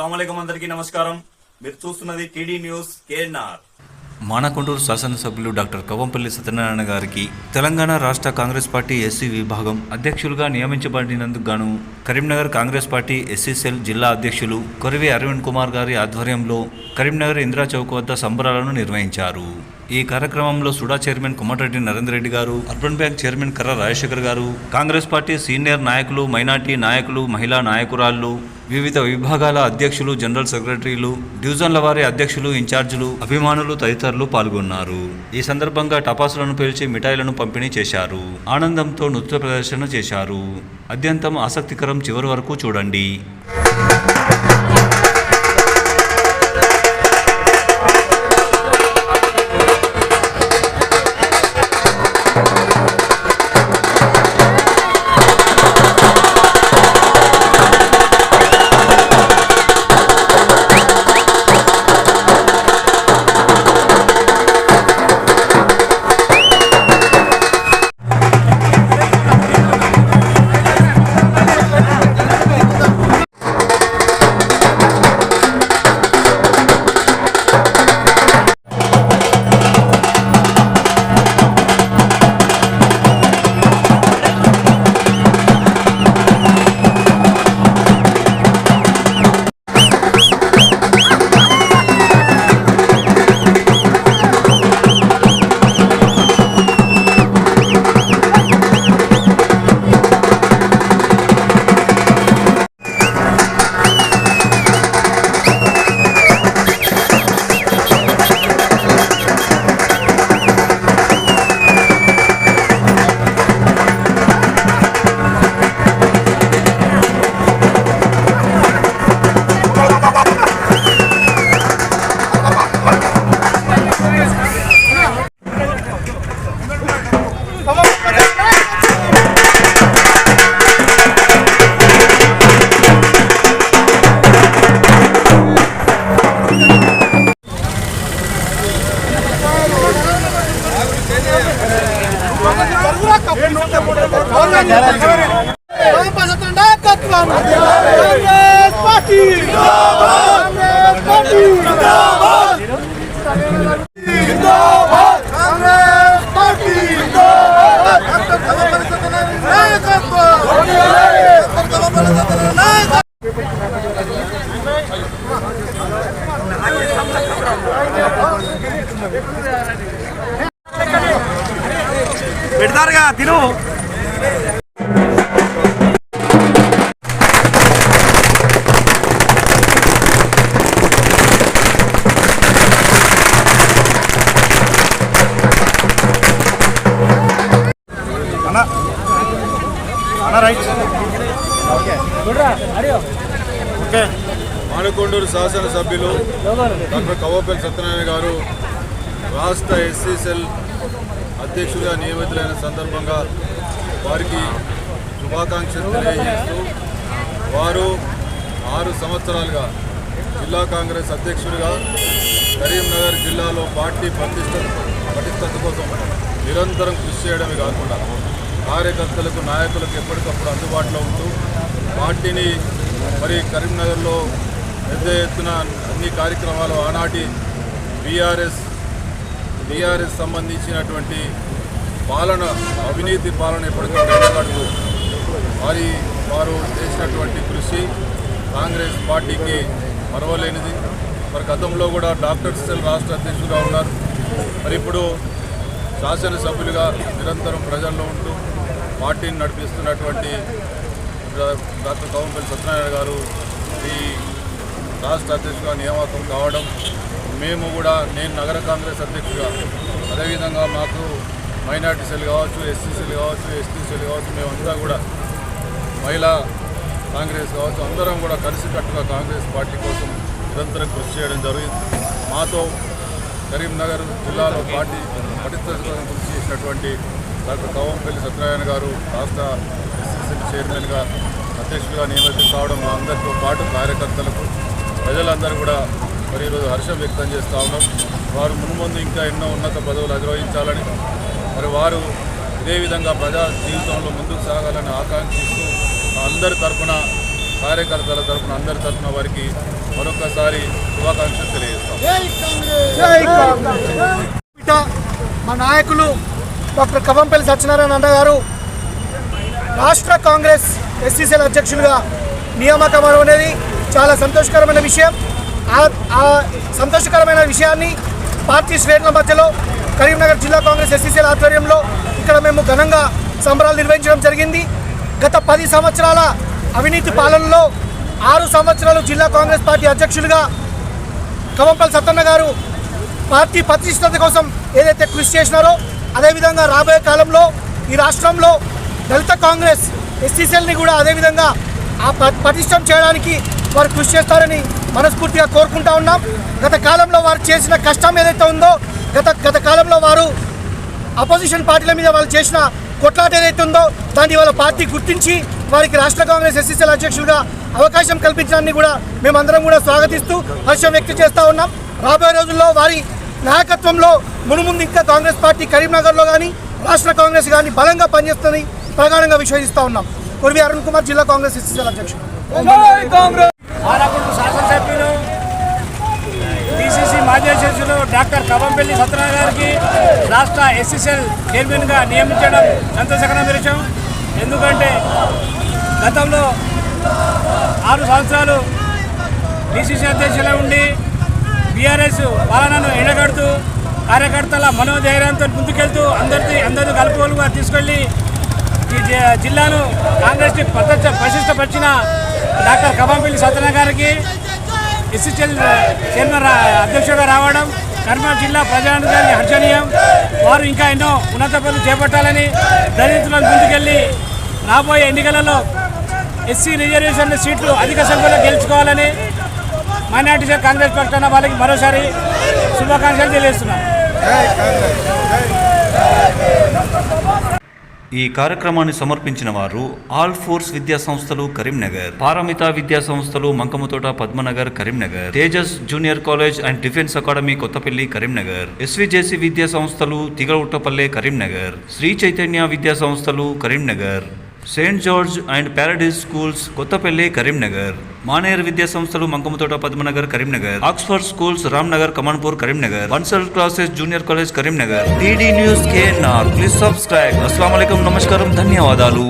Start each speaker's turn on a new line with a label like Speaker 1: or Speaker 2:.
Speaker 1: అస్సలాముఅలైకుం అందరికీ నమస్కారం. మీరు చూస్తున్నది టీడీ న్యూస్ కేఎన్ఆర్.
Speaker 2: మానకొండూరు శాసనసభ్యులు డాక్టర్ కవ్వంపల్లి సత్యనారాయణ గారికి తెలంగాణ రాష్ట్ర కాంగ్రెస్ పార్టీ ఎస్సీ విభాగం అధ్యక్షులుగా నియమించబడినందుకు గాను Karimnagar Congress party SC cell జిల్లా అధ్యక్షులు కొరివి అరవింద్ కుమార్ గారి ఆధ్వర్యంలో కరీంనగర్ ఇందిరా చౌక్ వద్ద సంబరాలను నిర్వహించారు. ఈ కార్యక్రమంలో సుడా చైర్మన్ కోమటిరెడ్డి నరేందర్ రెడ్డి గారు, అర్బన్ బ్యాంక్ చైర్మన్ కర్ర రాజశేఖర్ గారు, కాంగ్రెస్ పార్టీ సీనియర్ నాయకులు, మైనార్టీ నాయకులు, మహిళా నాయకురాళ్లు, వివిధ విభాగాల అధ్యక్షులు, జనరల్ సెక్రటరీలు, డివిజన్ల వారి అధ్యక్షులు, ఇన్ఛార్జీలు, అభిమానులు తదితరులు పాల్గొన్నారు. ఈ సందర్భంగా టపాసులను పేల్చి మిఠాయిలను పంపిణీ చేశారు. ఆనందంతో నృత్య ప్రదర్శన చేశారు. అత్యంతం ఆసక్తికరం. చివరి వరకు చూడండి.
Speaker 3: పెడతారుగా తిను.
Speaker 4: మానకొండూరు శాసనసభ్యులు డాక్టర్ కవ్వంపల్లి సత్యనారాయణ గారు రాష్ట్ర ఎస్సీ సెల్ అధ్యక్షుడిగా నియమితులైన సందర్భంగా వారికి శుభాకాంక్షలు తెలియజేస్తూ వారు 6 సంవత్సరాలుగా జిల్లా కాంగ్రెస్ అధ్యక్షుడిగా కరీంనగర్ జిల్లాలో పార్టీ పటిష్టత కోసం నిరంతరం కృషి చేయడమే కాకుండా కార్యకర్తలకు, నాయకులకు ఎప్పటికప్పుడు అందుబాటులో ఉంటూ పార్టీని మరి కరీంనగర్లో పెద్ద ఎత్తున అన్ని కార్యక్రమాలు ఆనాటి బీఆర్ఎస్ సంబంధించినటువంటి పాలన, అవినీతి పాలన ఎప్పటికప్పుడు ఎండగడుతూ వారు చేసినటువంటి కృషి కాంగ్రెస్ పార్టీకి మరవలేనిది. మరి గతంలో కూడా డాక్టర్ సెల్ రాష్ట్ర అధ్యక్షులుగా ఉన్నారు. మరి ఇప్పుడు శాసనసభ్యులుగా నిరంతరం ప్రజల్లో ఉంటూ పార్టీని నడిపిస్తున్నటువంటి డాక్టర్ కవ్వంపల్లి సత్యనారాయణ గారు ఈ రాష్ట్ర అధ్యక్షుడిగా నియామకం కావడం, మేము కూడా, నేను నగర కాంగ్రెస్ అధ్యక్షుడిగా, అదేవిధంగా మాకు మైనార్టీ సెల్ కావచ్చు, ఎస్సీ సెల్ కావచ్చు, ఎస్టీ సెల్ కావచ్చు, మేమంతా కూడా మహిళా కాంగ్రెస్ కావచ్చు, అందరం కూడా కలిసికట్టుగా కాంగ్రెస్ పార్టీ కోసం నిరంతరం కృషి చేయడం జరిగింది. మాతో కరీంనగర్ జిల్లాలో పార్టీ పటిష్టత కోసం కృషి చేసినటువంటి డాక్టర్ కవ్వంపల్లి సత్యనారాయణ గారు రాష్ట్ర ఎస్సీ చైర్మన్గా అధ్యక్షుడిగా నియమితం కావడం మా అందరితో పాటు కార్యకర్తలకు, ప్రజలందరూ కూడా మరి ఈరోజు హర్షం వ్యక్తం చేస్తూ ఉన్నాం. వారు మున్ముందు ఇంకా ఎన్నో ఉన్నత పదవులు అధిరోహించాలని, మరి వారు ఇదే విధంగా ప్రజా జీవితంలో ముందుకు సాగాలని ఆకాంక్షిస్తూ అందరి తరఫున కార్యకర్తల తరఫున అందరి తరఫున వారికి మరొకసారి శుభాకాంక్షలు తెలియజేస్తాం.
Speaker 5: మా నాయకులు డాక్టర్ కవంపల్లి సత్యనారాయణ అన్న గారు రాష్ట్ర కాంగ్రెస్ ఎస్సీసీఎల్ అధ్యక్షులుగా నియామకం అనేది చాలా సంతోషకరమైన విషయం. ఆ సంతోషకరమైన విషయాన్ని పార్టీ శ్రేణుల మధ్యలో కరీంనగర్ జిల్లా కాంగ్రెస్ ఎస్సీసీఎల్ ఆధ్వర్యంలో ఇక్కడ మేము ఘనంగా సంబరాలు నిర్వహించడం జరిగింది. గత 10 సంవత్సరాల అవినీతి పాలనలో 6 సంవత్సరాలు జిల్లా కాంగ్రెస్ పార్టీ అధ్యక్షులుగా కవంపల్లి సత్తన్న గారు పార్టీ ప్రతిష్టత కోసం ఏదైతే కృషి చేసినారో అదేవిధంగా రాబోయే కాలంలో ఈ రాష్ట్రంలో దళిత కాంగ్రెస్ ఎస్సీసీఎల్ని కూడా అదేవిధంగా పటిష్టం చేయడానికి వారు కృషి చేస్తారని మనస్ఫూర్తిగా కోరుకుంటా ఉన్నాం. గత కాలంలో వారు చేసిన కష్టం ఏదైతే ఉందో గత కాలంలో వారు అపోజిషన్ పార్టీల మీద వాళ్ళు చేసిన కొట్లాట ఏదైతే ఉందో దాన్ని వాళ్ళ పార్టీ గుర్తించి వారికి రాష్ట్ర కాంగ్రెస్ ఎస్సీసీఎల్ అధ్యక్షులుగా అవకాశం కల్పించడాన్ని కూడా మేమందరం కూడా స్వాగతిస్తూ హర్షం వ్యక్తం చేస్తూ ఉన్నాం. రాబోయే రోజుల్లో వారి నాయకత్వంలో మునుముందు ఇంకా కాంగ్రెస్ పార్టీ కరీంనగర్లో కానీ రాష్ట్ర కాంగ్రెస్ కానీ బలంగా పనిచేస్తుందని ప్రగాఢంగా విశ్వసిస్తూ ఉన్నాం. కొరివి అరుణ్ కుమార్, జిల్లా కాంగ్రెస్ ఎస్సీసీఎల్ అధ్యక్షుడు.
Speaker 6: శాసనసభ్యులు DCC మాజీ అధ్యక్షులు డాక్టర్ కవంపల్లి సత్యనారాయణ గారికి రాష్ట్ర ఎస్సీసీఎల్ చైర్మన్గా నియమించడం సంతోషకరమైన విషయం. ఎందుకంటే గతంలో 6 సంవత్సరాలు DCC అధ్యక్షులుగా ఉండి బీఆర్ఎస్ పాలనను ఎండగడుతూ కార్యకర్తల మనోధైర్యంతో ముందుకెళ్తూ అందరూ కలుపుకోలుగా తీసుకెళ్లి ఈ జిల్లాను కాంగ్రెస్కి ప్రతిష్టపరిచిన డాక్టర్ కవంపల్లి సత్యనారాయణ గారికి ఎస్సీసీఎల్ చైర్మన్ అధ్యక్షుడిగా రావడం కరీంనగర్ జిల్లా ప్రజానికి హర్షణీయం. వారు ఇంకా ఎన్నో ఉన్నత పనులు చేపట్టాలని దళితులను ముందుకెళ్ళి రాబోయే ఎన్నికలలో ఎస్సీ రిజర్వేషన్ సీట్లు అధిక సంఖ్యలో గెలుచుకోవాలని మైనార్టీ కాంగ్రెస్ పక్షాన వాళ్ళకి మరోసారి శుభాకాంక్షలు తెలియజేస్తున్నాను.
Speaker 2: ఈ కార్యక్రమాన్ని సమర్పించిన వారు ఆల్ ఫోర్స్ విద్యా సంస్థలు కరీంనగర్, పారమిత విద్యా సంస్థలు Mankamathota Padmanagar Karimnagar, Tejas junior college and defence academy Kothapalli Karimnagar, SVJC విద్యా సంస్థలు తిగలఉట్టపల్లె కరీంనగర్, శ్రీ చైతన్య విద్యా సంస్థలు Karimnagar, saint George and paradise schools Kothapalli Karimnagar, Maner విద్యా సంస్థలు Mankamathota Padmanagar Karimnagar, Oxford schools Ramnagar Kamanpur Karimnagar, Bansal classes junior college Karimnagar. TD news KNR. Please subscribe. అస్సలాము అలైకుం, నమస్కారం, ధన్యవాదాలు.